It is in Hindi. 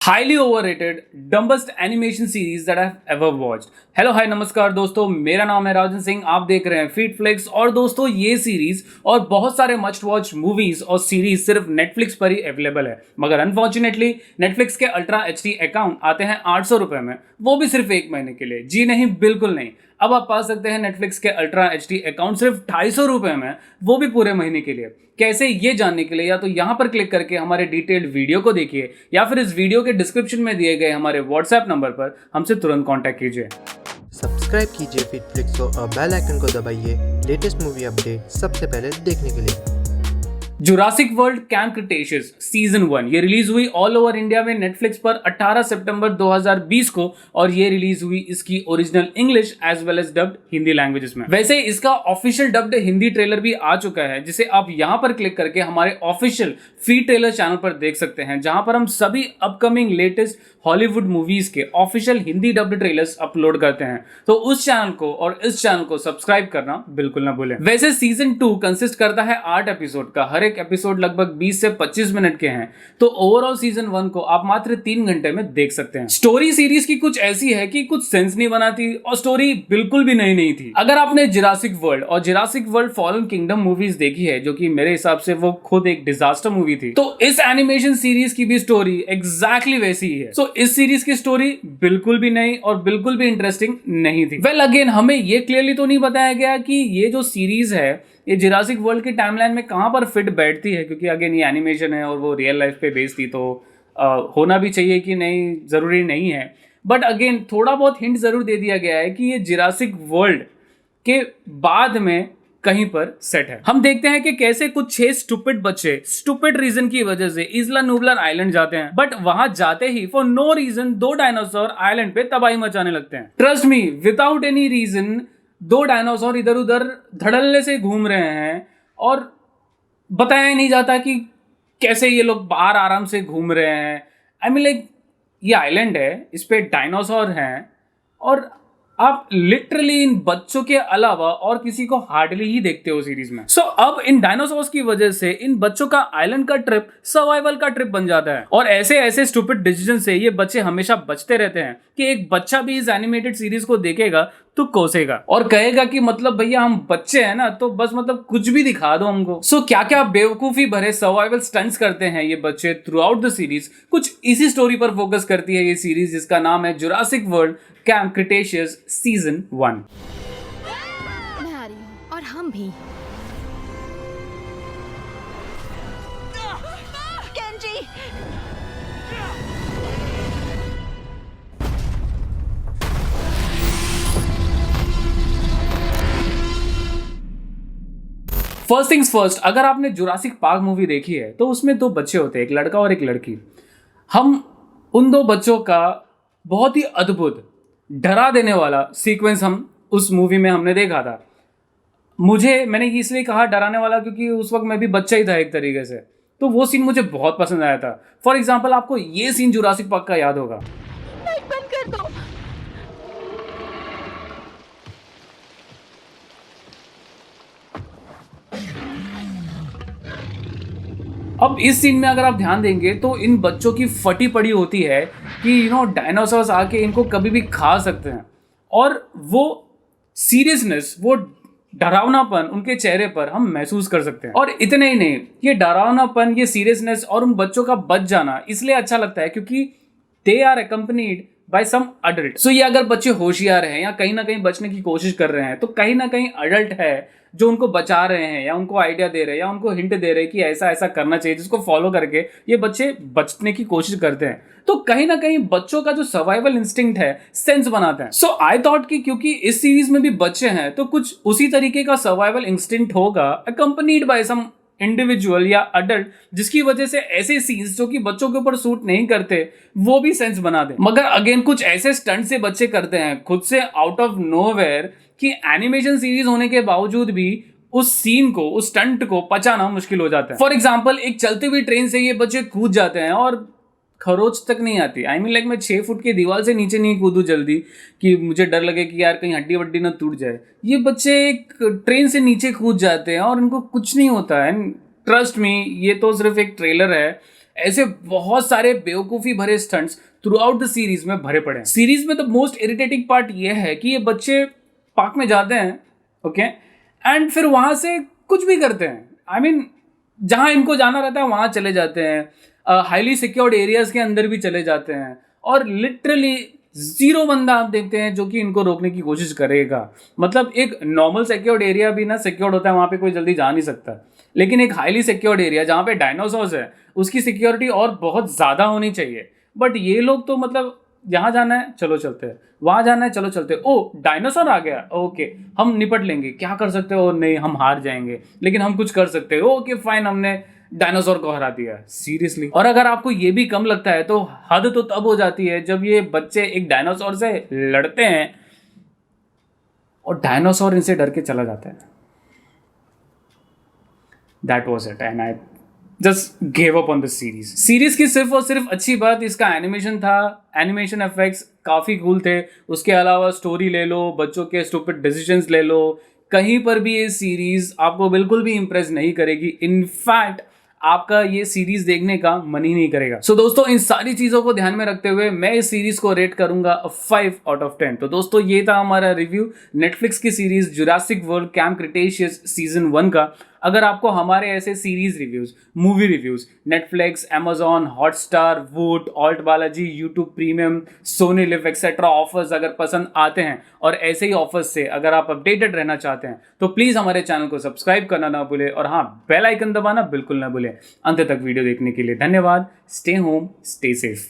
Highly overrated dumbest animation series that I have ever watched. Hello hi नमस्कार दोस्तों, मेरा नाम है राजन सिंह। आप देख रहे हैं फीड फ्लिक्स। और दोस्तों, ये सीरीज और बहुत सारे मस्ट वॉच मूवीज और सीरीज सिर्फ नेटफ्लिक्स पर ही अवेलेबल है, मगर अनफॉर्चुनेटली नेटफ्लिक्स के अल्ट्रा एचडी अकाउंट आते हैं 800 रुपए में, वो भी सिर्फ एक महीने के लिए। जी नहीं, बिल्कुल नहीं। अब आप पा सकते हैं नेटफ्लिक्स के अल्ट्रा एचडी अकाउंट सिर्फ 250 रुपए में, वो भी पूरे महीने के लिए। कैसे, ये जानने के लिए या तो यहाँ पर क्लिक करके हमारे डिटेल्ड वीडियो को देखिए, या फिर इस वीडियो के डिस्क्रिप्शन में दिए गए हमारे व्हाट्सएप नंबर पर हमसे तुरंत कॉन्टैक्ट कीजिए। सब्सक्राइब कीजिए फीडफ्लिक्स को और बेल आइकन को दबाइए लेटेस्ट मूवी अपडेट सबसे पहले देखने के लिए। Jurassic World Camp Cretaceous season 1 ये रिलीज हुई ऑल ओवर इंडिया में नेटफ्लिक्स पर 18 सितंबर 2020 को, और ये रिलीज हुई इसकी original English as well as dubbed Hindi languages में। वैसे इसका ऑफिशियल डब्ड हिंदी ट्रेलर भी आ चुका है, जिसे आप यहां पर क्लिक करके हमारे ऑफिशियल फ्री ट्रेलर चैनल पर देख सकते हैं, जहां पर हम सभी अपकमिंग लेटेस्ट हॉलीवुड मूवीज के official Hindi dubbed trailers upload करते हैं। तो उस चैनल को और इस चैनल को सब्सक्राइब करना बिल्कुल ना भूलें। वैसे सीजन 2 कंसिस्ट करता है 8 एपिसोड का, हर एक एपिसोड लगभग 20 से 25 मिनट के हैं। तो ओवरऑल सीजन 1 को आप मात्र 3 घंटे में देख सकते हैं। स्टोरी सीरीज की कुछ ऐसी है कि कुछ सेंस नहीं बनाती, और स्टोरी बिल्कुल भी नई नहीं थी। अगर आपने जुरासिक वर्ल्ड और Jurassic world fallen kingdom movies देखी है, जो कि मेरे हिसाब से वो खुद एक डिजास्टर मूवी थी, तो इस एनिमेशन सीरीज की भी स्टोरी एग्जैक्टली वैसी ही है। इस सीरीज की स्टोरी बिल्कुल भी नई और बिल्कुल भी इंटरेस्टिंग नहीं थी। वेल अगेन, हमें ये क्लियरली तो नहीं बताया गया कि ये जो सीरीज है ये जुरासिक वर्ल्ड की टाइमलाइन में कहां पर फिट बैठती है, क्योंकि अगेन ये एनिमेशन है और वो रियल लाइफ पे बेस्ड थी, तो होना भी चाहिए कि नहीं, जरूरी नहीं है। बट अगेन थोड़ा बहुत हिंट जरूर दे दिया गया है कि ये जुरासिक वर्ल्ड के बाद में कहीं पर सेट है। हम देखते हैं कि कैसे कुछ 6 स्टूपिड बच्चे स्टूपिड रीजन की वजह से इस्ला नूबलर आइलैंड जाते हैं, बट वहां जाते ही for no reason 2 dinosaur island पे तबाही मचाने लगते हैं। Trust me, without any reason 2 dinosaur इधर उधर धड़ल्ले से घूम रहे हैं, और बताया नहीं जाता कि कैसे ये लोग बाहर आराम से घूम रहे हैं। आई मीन लाइक, ये आइलैंड है, इस पे डायनासोर हैं, और आप लिटरली इन बच्चों के अलावा और किसी को हार्डली ही देखते हो सीरीज में। अब इन डायनासोर्स की वजह से इन बच्चों का आइलैंड का ट्रिप सर्वाइवल का ट्रिप बन जाता है, और ऐसे ऐसे स्टूपिड डिसीजन से ये बच्चे हमेशा बचते रहते हैं कि एक बच्चा भी इस एनिमेटेड सीरीज को देखेगा तो कोसेगा और कहेगा कि मतलब भैया हम बच्चे हैं ना, तो बस मतलब कुछ भी दिखा दो हमको। क्या क्या बेवकूफी भरे सर्वाइवल स्टंट्स करते हैं ये बच्चे थ्रू आउट द सीरीज। कुछ इसी स्टोरी पर फोकस करती है ये सीरीज, जिसका नाम है Jurassic World Camp Cretaceous season 1। मैं आ रही हूँ, और हम भी। केंजी! फर्स्ट थिंग्स फर्स्ट, अगर आपने जुरासिक पार्क मूवी देखी है तो उसमें 2 बच्चे होते हैं, एक लड़का और एक लड़की। हम उन 2 बच्चों का बहुत ही अद्भुत डरा देने वाला सीक्वेंस हम उस मूवी में हमने देखा था। मैंने इसलिए कहा डराने वाला क्योंकि उस वक्त मैं भी बच्चा ही था एक तरीके से, तो वो सीन मुझे बहुत पसंद आया था। फॉर एग्जाम्पल, आपको ये सीन जुरासिक पार्क का याद होगा। लाइट बंद कर दो। अब इस सीन में अगर आप ध्यान देंगे तो इन बच्चों की फटी पड़ी होती है कि डायनासोर्स आके इनको कभी भी खा सकते हैं, और वो सीरियसनेस, वो डरावनापन उनके चेहरे पर हम महसूस कर सकते हैं। और इतने ही नहीं, ये डरावनापन, ये सीरियसनेस और उन बच्चों का बच जाना इसलिए अच्छा लगता है क्योंकि they are accompanied by some adult. ये अगर बच्चे होशियार हैं या कहीं ना कहीं बचने की कोशिश कर रहे हैं, तो कहीं ना कहीं अडल्ट है जो उनको बचा रहे हैं, या उनको आइडिया दे रहे हैं, या उनको हिंट दे रहे हैं कि ऐसा ऐसा करना चाहिए, जिसको फॉलो करके ये बच्चे बचने की कोशिश करते हैं। तो कहीं ना कहीं बच्चों का जो सर्वाइवल इंस्टिंक्ट है सेंस बनाते हैं। आई थॉट कि क्योंकि इस सीरीज में भी बच्चे हैं, तो कुछ उसी तरीके का सर्वाइवल इंस्टिंक्ट होगा अकम्पनीड बाय सम इंडिविजुअल या अडल्ट, जिसकी वजह से ऐसे सीन्स जो कि बच्चों के ऊपर सूट नहीं करते वो भी सेंस बना दे। मगर अगेन कुछ ऐसे स्टंट से बच्चे करते हैं खुद से आउट ऑफ नोवेयर कि एनिमेशन सीरीज होने के बावजूद भी उस सीन को, उस स्टंट को पचाना मुश्किल हो जाता है। फॉर एग्जाम्पल, एक चलती हुई ट्रेन से ये बच्चे कूद जाते हैं और खरोच तक नहीं आती। आई मीन लाइक, मैं 6 फुट की दीवार से नीचे नहीं कूदूं जल्दी कि मुझे डर लगे कि यार कहीं हड्डी वड्डी ना टूट जाए। ये बच्चे एक ट्रेन से नीचे कूद जाते हैं और इनको कुछ नहीं होता है। ट्रस्ट मी, ये तो सिर्फ एक ट्रेलर है, ऐसे बहुत सारे बेवकूफ़ी भरे stunts through out the series में भरे पड़े हैं। सीरीज में द मोस्ट इरिटेटिंग पार्ट ये है कि ये बच्चे पार्क में जाते हैं, ओके, एंड फिर वहाँ से कुछ भी करते हैं। आई मीन जहाँ इनको जाना रहता है वहाँ चले जाते हैं, हाईली सिक्योर्ड एरियाज के अंदर भी चले जाते हैं, और लिटरली जीरो बंदा आप देखते हैं जो कि इनको रोकने की कोशिश करेगा। मतलब एक नॉर्मल सिक्योर्ड एरिया भी ना सिक्योर्ड होता है, वहाँ पे कोई जल्दी जा नहीं सकता, लेकिन एक हाईली सिक्योर्ड एरिया जहाँ पे डायनासोर्स है उसकी सिक्योरिटी और बहुत ज़्यादा होनी चाहिए। बट ये लोग तो मतलब यहाँ जाना है चलो चलते हैं, वहाँ जाना है चलो चलते हैं, ओ डायनासोर आ गया ओके हम निपट लेंगे, क्या कर सकते हो, नहीं हम हार जाएंगे लेकिन हम कुछ कर सकते हैं, ओके फाइन हमने डायनासोर को हरा दिया। सीरियसली। और अगर आपको ये भी कम लगता है तो हद तो तब हो जाती है जब ये बच्चे एक डायनासोर से लड़ते हैं और डायनासोर इनसे डर के चला जाता है। That was it and I just gave up on the series. Series की सिर्फ और सिर्फ अच्छी बात इसका एनिमेशन था। एनिमेशन इफेक्ट्स काफ़ी कूल थे। उसके अलावा स्टोरी ले लो, बच्चों के स्टूपिड डिसीजंस ले लो, कहीं पर भी ये सीरीज आपको बिल्कुल भी इंप्रेस नहीं करेगी। इनफैक्ट आपका ये सीरीज देखने का मन ही नहीं करेगा। सो दोस्तों इन सारी चीज़ों को ध्यान में रखते हुए मैं इस सीरीज को रेट करूंगा 5 आउट ऑफ 10। तो दोस्तों ये था हमारा रिव्यू नेटफ्लिक्स की series Jurassic World Camp Cretaceous season 1 का। अगर आपको हमारे ऐसे series reviews, movie reviews Netflix, Amazon, Hotstar, Voot, ALT Balaji, YouTube Premium, Sony LIV etcetera offers अगर पसंद आते हैं और ऐसे ही ऑफर्स से अगर आप अपडेटेड रहना चाहते हैं तो प्लीज़ हमारे चैनल को सब्सक्राइब करना ना भूलें और हाँ बेल आइकन दबाना बिल्कुल ना भूलें। अंत तक वीडियो देखने के लिए धन्यवाद। Stay home, stay safe.